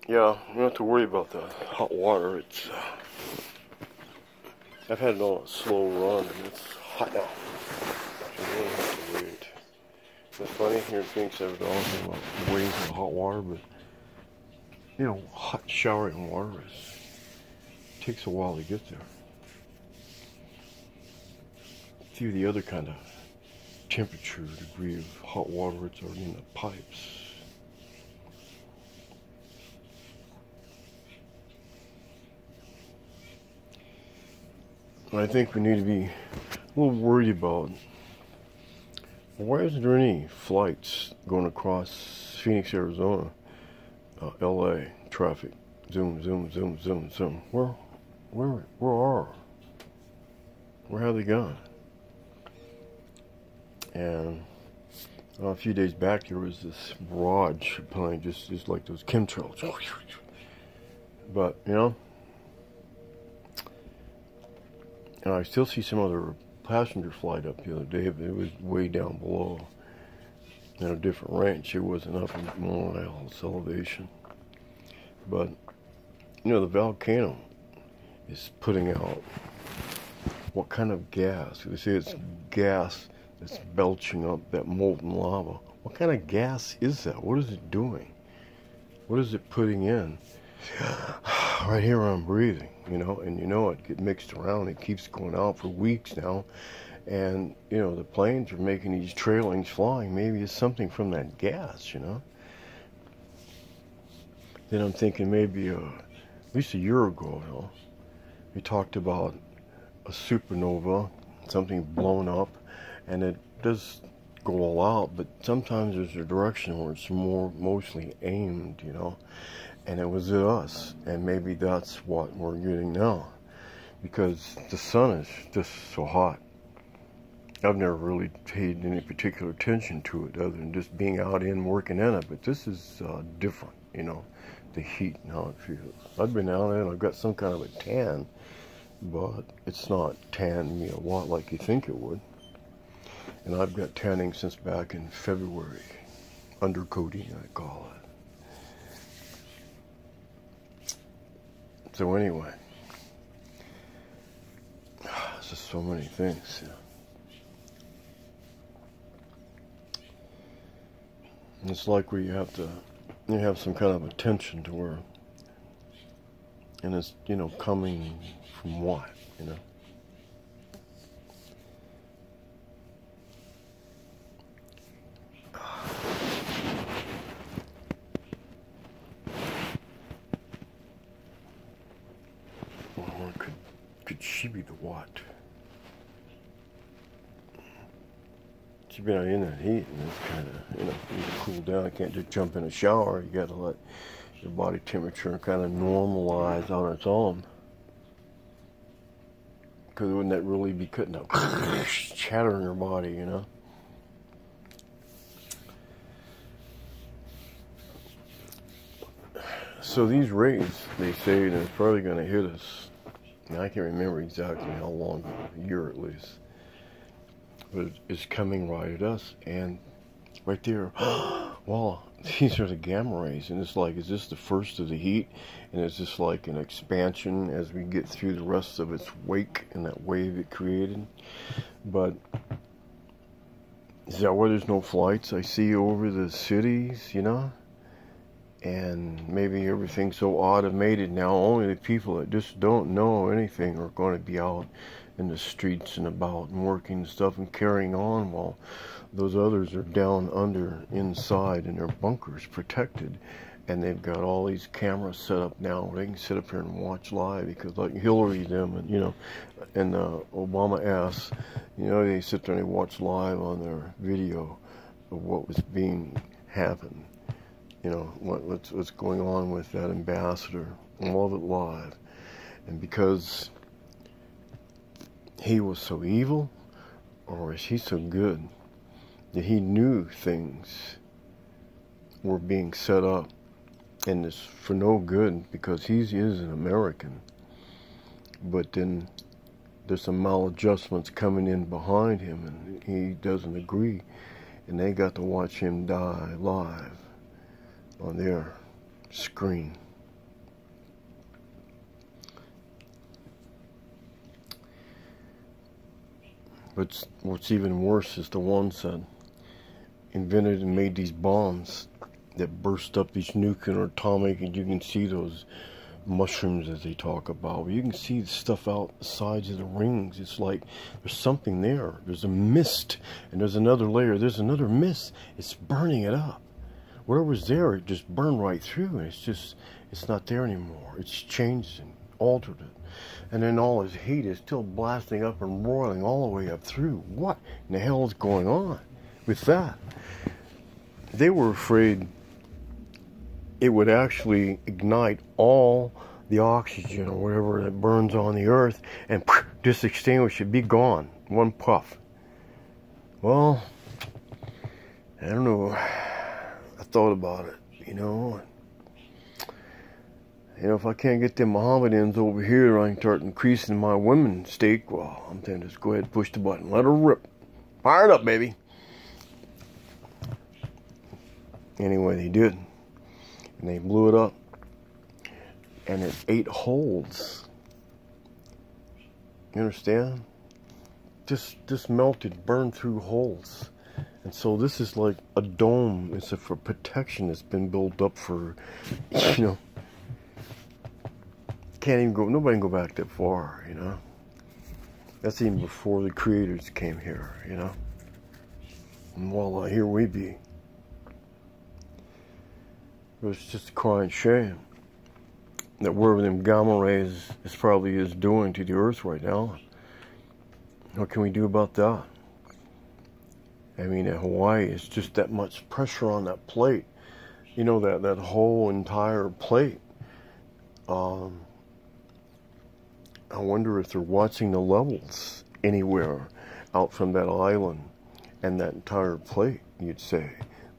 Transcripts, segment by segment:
Yeah, you don't have to worry about the hot water. It's I've had it on a slow run, and it's hot now. So you really have to wait. It's funny, here in Phoenix, I was talking about waiting for the hot water, but you know, hot showering water takes a while to get there. A few of the other kind of temperature degree of hot water, it's already in the pipes. I think we need to be a little worried about why isn't there any flights going across Phoenix, Arizona, LA traffic? Zoom, zoom, zoom, zoom, zoom. Where have they gone? And a few days back there was this barrage plane, just like those chemtrails. But you know. And I still see some other passenger flight up the other day, but it was way down below in a different range. It wasn't up in miles elevation. But, you know, the volcano is putting out what kind of gas? They say it's gas that's belching up that molten lava. What kind of gas is that? What is it doing? What is it putting in? Right here I'm breathing, you know, and you know it gets mixed around. It keeps going out for weeks now, and you know the planes are making these trailings flying. Maybe it's something from that gas, you know. Then I'm thinking maybe at least a year ago, you know, we talked about a supernova, something blown up, and it does go all out, but sometimes there's a direction where it's mostly aimed, you know. And it was at us, and maybe that's what we're getting now, because the sun is just so hot. I've never really paid any particular attention to it other than just being out in working in it, but this is different, you know, the heat and how it feels. I've been out in it, I've got some kind of a tan, but it's not tanning me a lot like you think it would. And I've got tanning since back in February, undercoating I call it. So anyway, there's just so many things. You know. And it's like where you have some kind of attention to where, and it's, you know, coming from what, you know. Or could she be the what? She's been out in that heat, and it's kind of, you know, you need to cool down. You can't just jump in a shower. You got to let your body temperature kind of normalize on its own. Because wouldn't that really be cutting out chatter in your body, you know? So these rays, they say, that it's probably going to hit us. Now, I can't remember exactly how long, a year at least. But it's coming right at us. And right there, wow, these are the gamma rays. And it's like, is this the first of the heat? And is this like an expansion as we get through the rest of its wake and that wave it created? But is that why there's no flights I see over the cities, you know? And maybe everything's so automated now, only the people that just don't know anything are going to be out in the streets and about and working and stuff and carrying on, while those others are down under inside in their bunkers protected, and they've got all these cameras set up now where they can sit up here and watch live, because like Hillary them and, you know, and Obama ass, you know, they sit there and they watch live on their video of what was being happened. You know, what's going on with that ambassador, all of it live. And because he was so evil, or is he so good, that he knew things were being set up, and it's for no good, because he is an American. But then there's some maladjustments coming in behind him, and he doesn't agree, and they got to watch him die live on their screen. But what's even worse is the ones that invented and made these bombs that burst up these nuclear or atomic, and you can see those mushrooms as they talk about. You can see the stuff out the sides of the rings. It's like there's something there. There's a mist, and there's another layer. There's another mist. It's burning it up. Whatever's there, it just burned right through, and it's not there anymore. It's changed and altered it. And then all this heat is still blasting up and roiling all the way up through. What in the hell is going on with that? They were afraid it would actually ignite all the oxygen or whatever that burns on the earth and just extinguish it, be gone, one puff. Well, I don't know. I thought about it, you know. If I can't get them Mohammedans over here, I can start increasing my women's stake. Well, I'm saying just go ahead and push the button. Let her rip. Fire it up, baby. Anyway, they did. And they blew it up. And it ate holes. You understand? Just melted, burned through holes. And so this is like a dome. It's for protection that's been built up for, can't even go, nobody can go back that far, That's even before the creators came here, And voila, here we be. It was just a crying shame that whatever them gamma rays is probably is doing to the earth right now. What can we do about that? I mean, in Hawaii, it's just that much pressure on that plate. That whole entire plate. I wonder if they're watching the levels anywhere out from that island and that entire plate, you'd say.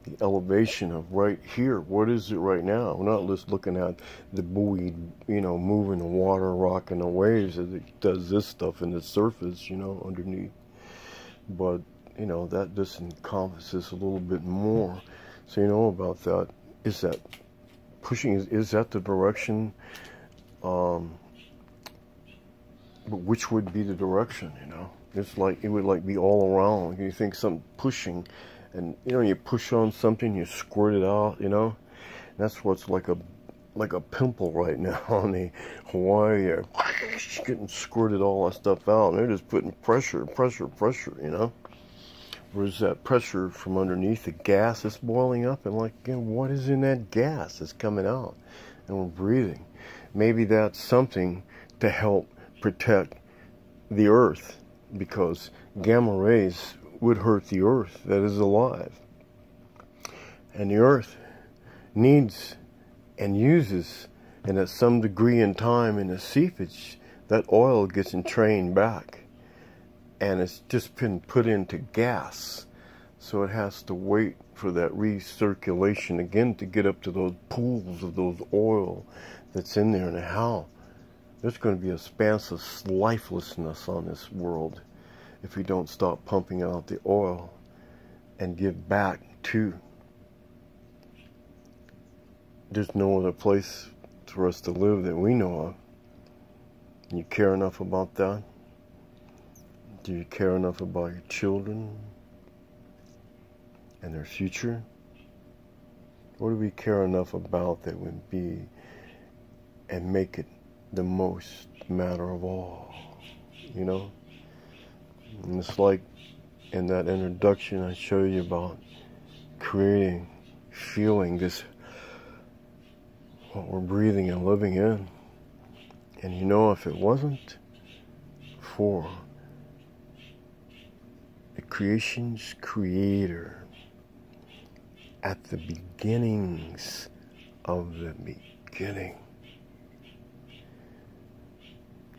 The elevation of right here, what is it right now? We're not just looking at the buoy, moving the water, rocking the waves as it does this stuff in the surface, underneath. But, that just encompasses a little bit more. So, about that. Is that pushing, is that the direction? But which would be the direction, It's like, it would be all around. You think something pushing, and, you push on something, you squirt it out, And that's what's like a pimple right now on the Hawaii. Getting squirted all that stuff out, and they're just putting pressure, Where's that pressure from underneath the gas that's boiling up? And what is in that gas that's coming out? And we're breathing. Maybe that's something to help protect the earth, because gamma rays would hurt the earth that is alive. And the earth needs and uses, and at some degree in time in the seepage, that oil gets entrained back. And it's just been put into gas. So it has to wait for that recirculation again to get up to those pools of those oil that's in there. And how? There's going to be a expansive lifelessness on this world if we don't stop pumping out the oil and give back to. There's no other place for us to live that we know of. You care enough about that? Do you care enough about your children and their future? What do we care enough about that would be and make it the most matter of all, And it's like in that introduction I showed you about creating, feeling this, what we're breathing and living in. And if it wasn't for the creation's creator at the beginnings of the beginning,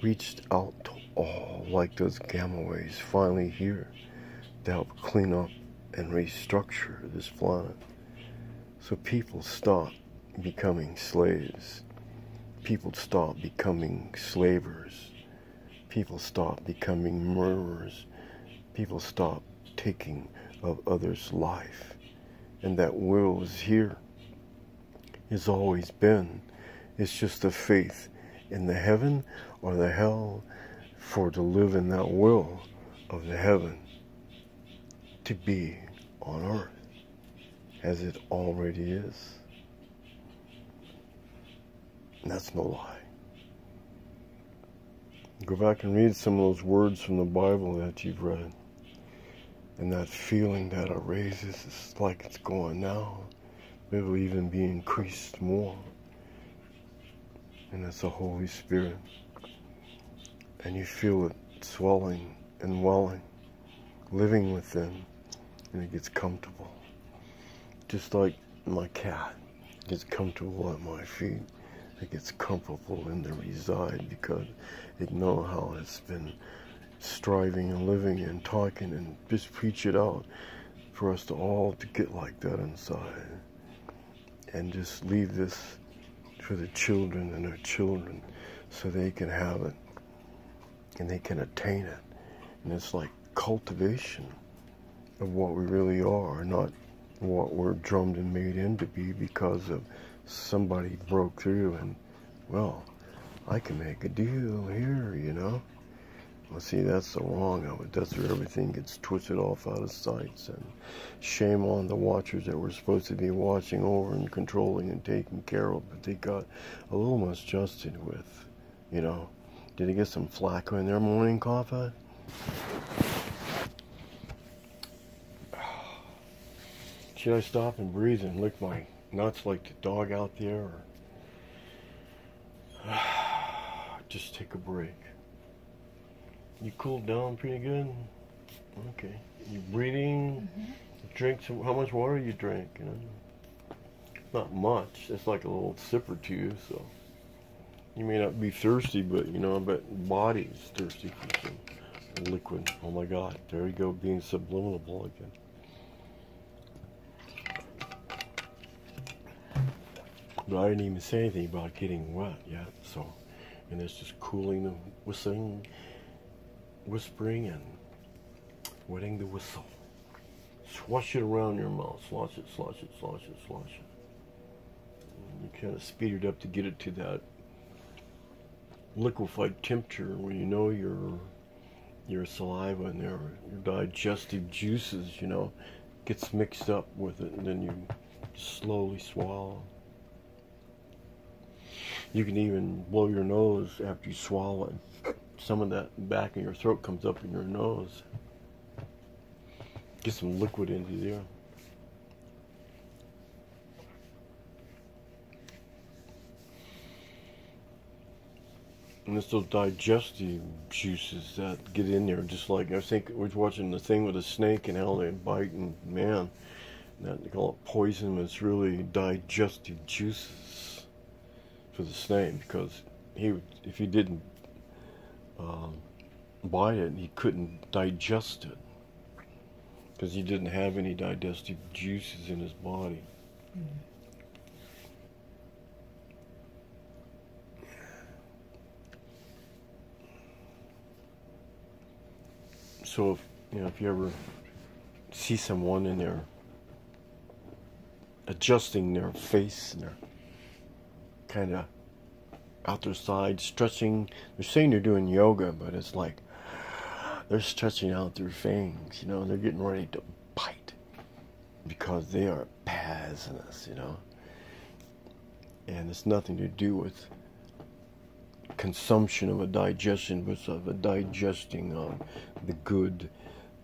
reached out to all, like those gamma rays finally here, to help clean up and restructure this planet. So people stop becoming slaves. People stop becoming slavers. People stop becoming murderers. People stop taking of others' life. And that will is here. It's always been. It's just a faith in the heaven or the hell for to live in that will of the heaven to be on earth as it already is. And that's no lie. Go back and read some of those words from the Bible that you've read. And that feeling that arises, it's like it's going now. It will even be increased more. And it's the Holy Spirit. And you feel it swelling and welling, living within, and it gets comfortable. Just like my cat gets comfortable at my feet. It gets comfortable in the reside because it knows how it's been striving and living and talking and just preach it out for us to all to get like that inside and just leave this for the children and their children so they can have it and they can attain it. And it's like cultivation of what we really are, not what we're drummed and made in to be because of somebody broke through and, well, I can make a deal here, you know. Well, see, that's the wrong of it. That's where everything gets twisted off out of sight. And shame on the watchers that were supposed to be watching over and controlling and taking care of, but they got a little misadjusted with, you know. Did they get some flack in their morning coffee? Should I stop and breathe and lick my nuts like the dog out there? Or just take a break? You cooled down pretty good? Okay. You breathing? Mm-hmm. Drink some, how much water you drink? You know? Not much. It's like a little sip or two, so you may not be thirsty, but you know, I bet body's thirsty for some liquid. Oh my God, there you go, being subliminal again. But I didn't even say anything about getting wet yet, so, and it's just cooling the whispering and wetting the whistle. Swash it around your mouth, slosh it, slosh it, slosh it, slosh it. And you kind of speed it up to get it to that liquefied temperature where you know your saliva and your digestive juices, you know, gets mixed up with it, and then you slowly swallow. You can even blow your nose after you swallow it. Some of that back in your throat comes up in your nose. Get some liquid into there. And it's those digestive juices that get in there, just like, I think we was watching the thing with a snake and how they bite, and man, that they call it poison, but it's really digestive juices for the snake, because if he didn't bite it, he couldn't digest it, because he didn't have any digestive juices in his body. Mm-hmm. So if you ever see someone and they're adjusting their face and they're kind of out their side, stretching, they're saying they're doing yoga, but it's like they're stretching out their fangs, you know, they're getting ready to bite because they are poisonous, you know. And it's nothing to do with consumption of a digestion, but of a digesting of the good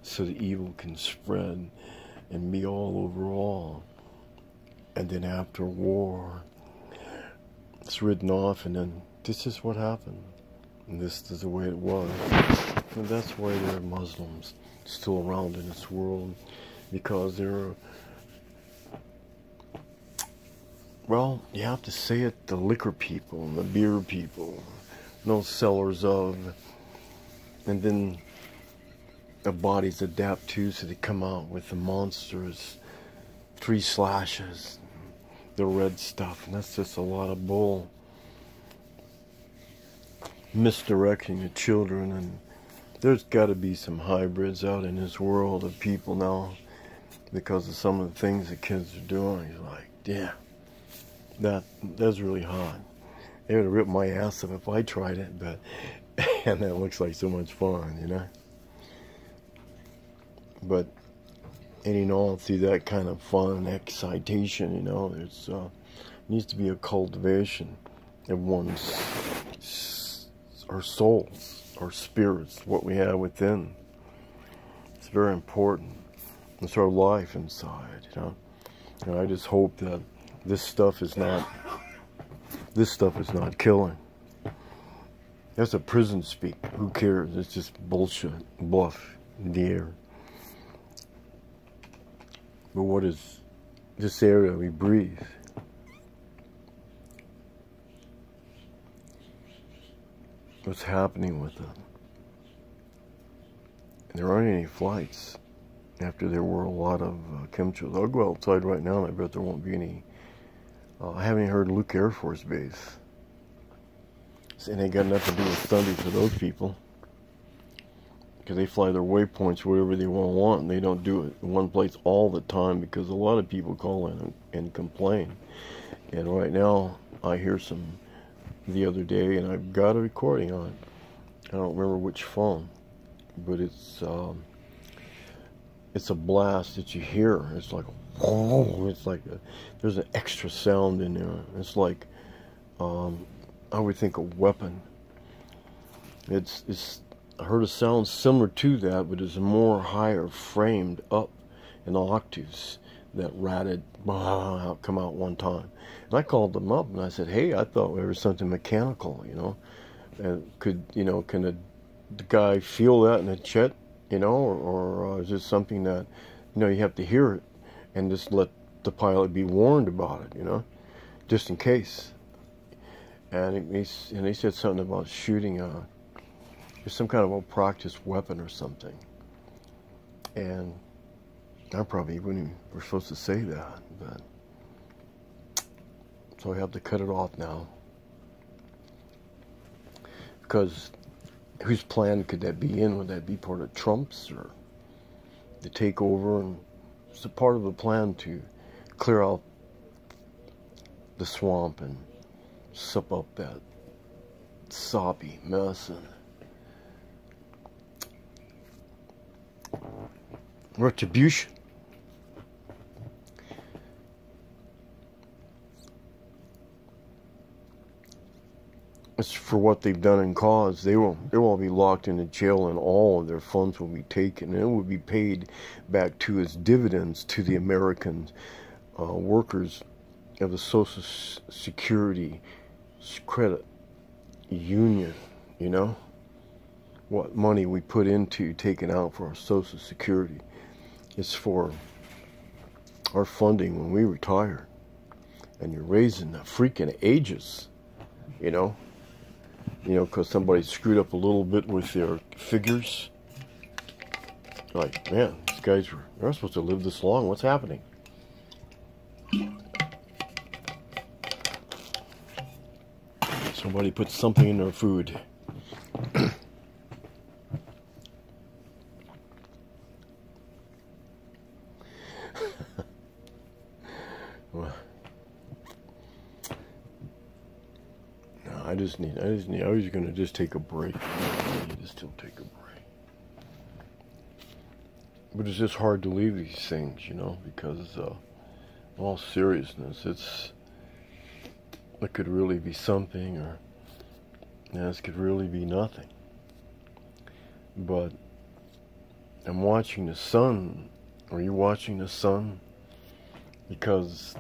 so the evil can spread and be all over all. And then after war, it's ridden off, and then this is what happened. And this is the way it was. And that's why there are Muslims still around in this world, because they're, well, you have to say it, the liquor people and the beer people, no sellers of, and then the bodies adapt to, so they come out with the monsters, 3 slashes, the red stuff, and that's just a lot of bull. Misdirecting the children, and there's got to be some hybrids out in this world of people now, because of some of the things the kids are doing. It's like, yeah, that's really hot. They would have ripped my ass up if I tried it, but and that looks like so much fun, you know. But, and you know, through that kind of fun and excitation, you know, there's needs to be a cultivation of our souls, our spirits, what we have within. It's very important. It's our life inside, you know. And I just hope that this stuff is not killing. That's a prison speak. Who cares? It's just bullshit, bluff in the air. But what is this air that we breathe? What's happening with it? And there aren't any flights after there were a lot of chemtrails. I'll go outside right now and I bet there won't be any. I haven't heard Luke Air Force Base. And they got nothing to do with Sunday for those people. Because they fly their waypoints wherever they want, and they don't do it in one place all the time, because a lot of people call in and complain. And right now, I hear some the other day, and I've got a recording on it. I don't remember which phone, but it's a blast that you hear. It's like, oh, it's like there's an extra sound in there. It's like, I would think a weapon. I heard a sound similar to that, but it's more higher, framed up in octaves that ratted, come out one time. And I called them up and I said, hey, I thought there was something mechanical, you know. And can the guy feel that in the jet, you know, or is this something that, you know, you have to hear it and just let the pilot be warned about it, you know, just in case. And he said something about shooting some kind of a practice weapon or something. And I probably wouldn't. We're supposed to say that, but so I have to cut it off now. Because whose plan could that be in? Would that be part of Trump's, or to take over? And it's a part of the plan to clear out the swamp and sup up that soppy mess and retribution. It's for what they've done and caused. They will all be locked into jail, and all of their funds will be taken, and it will be paid back to as dividends to the American workers of the Social Security Credit Union, you know? What money we put into taking out for our Social Security is for our funding when we retire. And you're raising the freaking ages, you know? You know, because somebody screwed up a little bit with their figures. Like, man, these guys they're supposed to live this long. What's happening? Somebody put something in their food. Well, no, I was going to just take a break. I need to still take a break. But it's just hard to leave these things, you know, because in all seriousness, it could really be something, or this could really be nothing. But I'm watching the sun. Are you watching the sun? Because,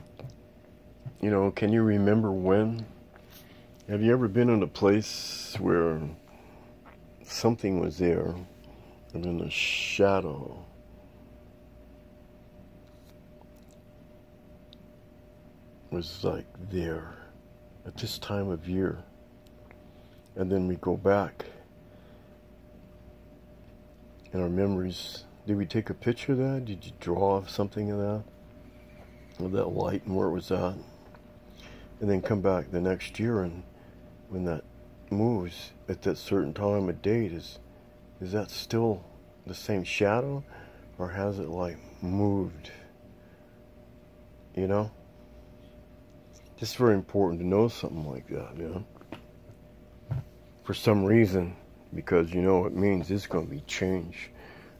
you know, can you remember when? Have you ever been in a place where something was there, and then the shadow was like there at this time of year, and then we go back in our memories? Did we take a picture of that? Did you draw something of that? Of that light and where it was at? And then come back the next year, and when that moves at that certain time of date, is that still the same shadow, or has it like moved? You know? It's very important to know something like that, you know? For some reason, because you know it means it's going to be change.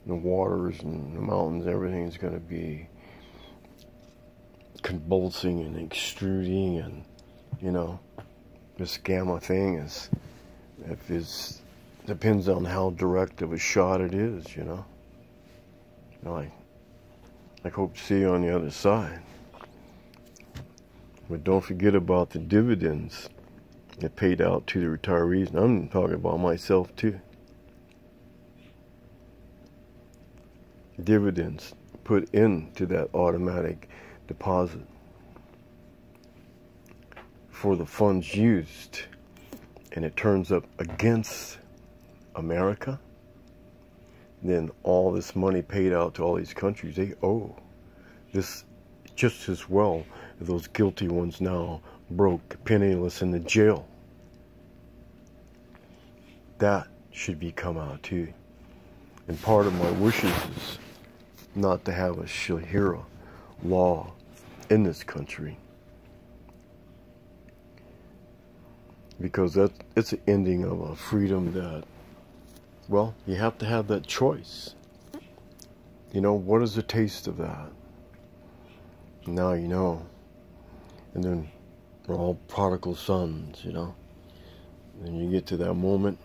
the waters and the mountains, everything's going to be convulsing and extruding, and this gamma thing depends on how direct of a shot it is. I hope to see you on the other side. But don't forget about the dividends that paid out to the retirees. And I'm talking about myself too. Dividends put into that automatic deposit for the funds used, and it turns up against America, then all this money paid out to all these countries, they owe this just as well as those guilty ones now broke, penniless in the jail. That should be come out too. And part of my wishes is not to have a Shahira law in this country, because it's an ending of a freedom that, well, you have to have that choice. What is the taste of that? Now you know. And then we're all prodigal sons, And you get to that moment,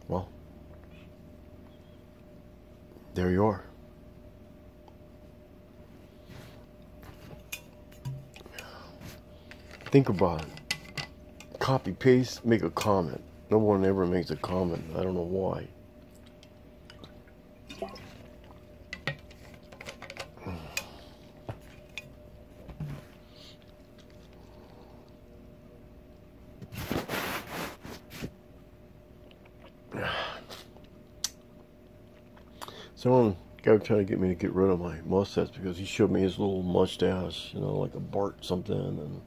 well, there you are. Think about it. Copy, paste, make a comment. No one ever makes a comment. I don't know why. Someone guy trying to get me to get rid of my mustache because he showed me his little mustache, like a Bart something,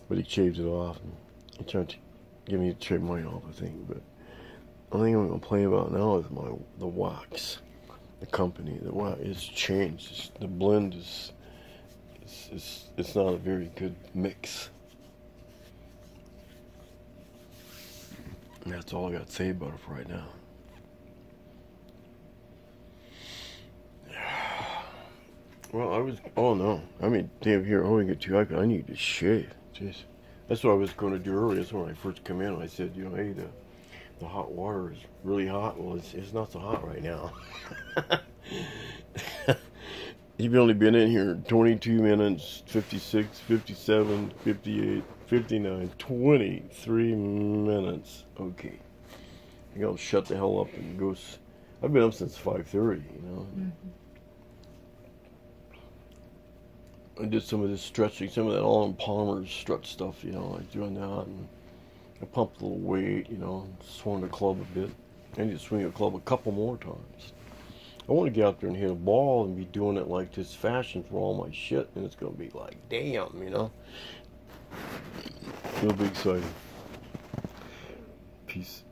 but he shaved it off. And he tried to get me to shave mine off, I think. But the only thing I'm complaining about now is the wax. The company, the wax, it's changed. The blend it's not a very good mix. And that's all I got to say about it for right now. Well, oh no, damn here, I get too happy. I need to shave. Jeez. That's what I was going to do earlier. That's when I first come in. I said, hey, the hot water is really hot. Well, it's not so hot right now. You've only been in here 22 minutes, 56, 57, 58, 59, 23 minutes. Okay. I think I'll shut the hell up and go. I've been up since 5:30, Mm-hmm. I did some of this stretching, some of that Arnold Palmer's stretch stuff, I was doing that, and I pumped a little weight, swung the club a bit. I need to swing the club a couple more times. I want to get out there and hit a ball and be doing it like this fashion for all my shit, and it's going to be like, damn, It'll be exciting. Peace.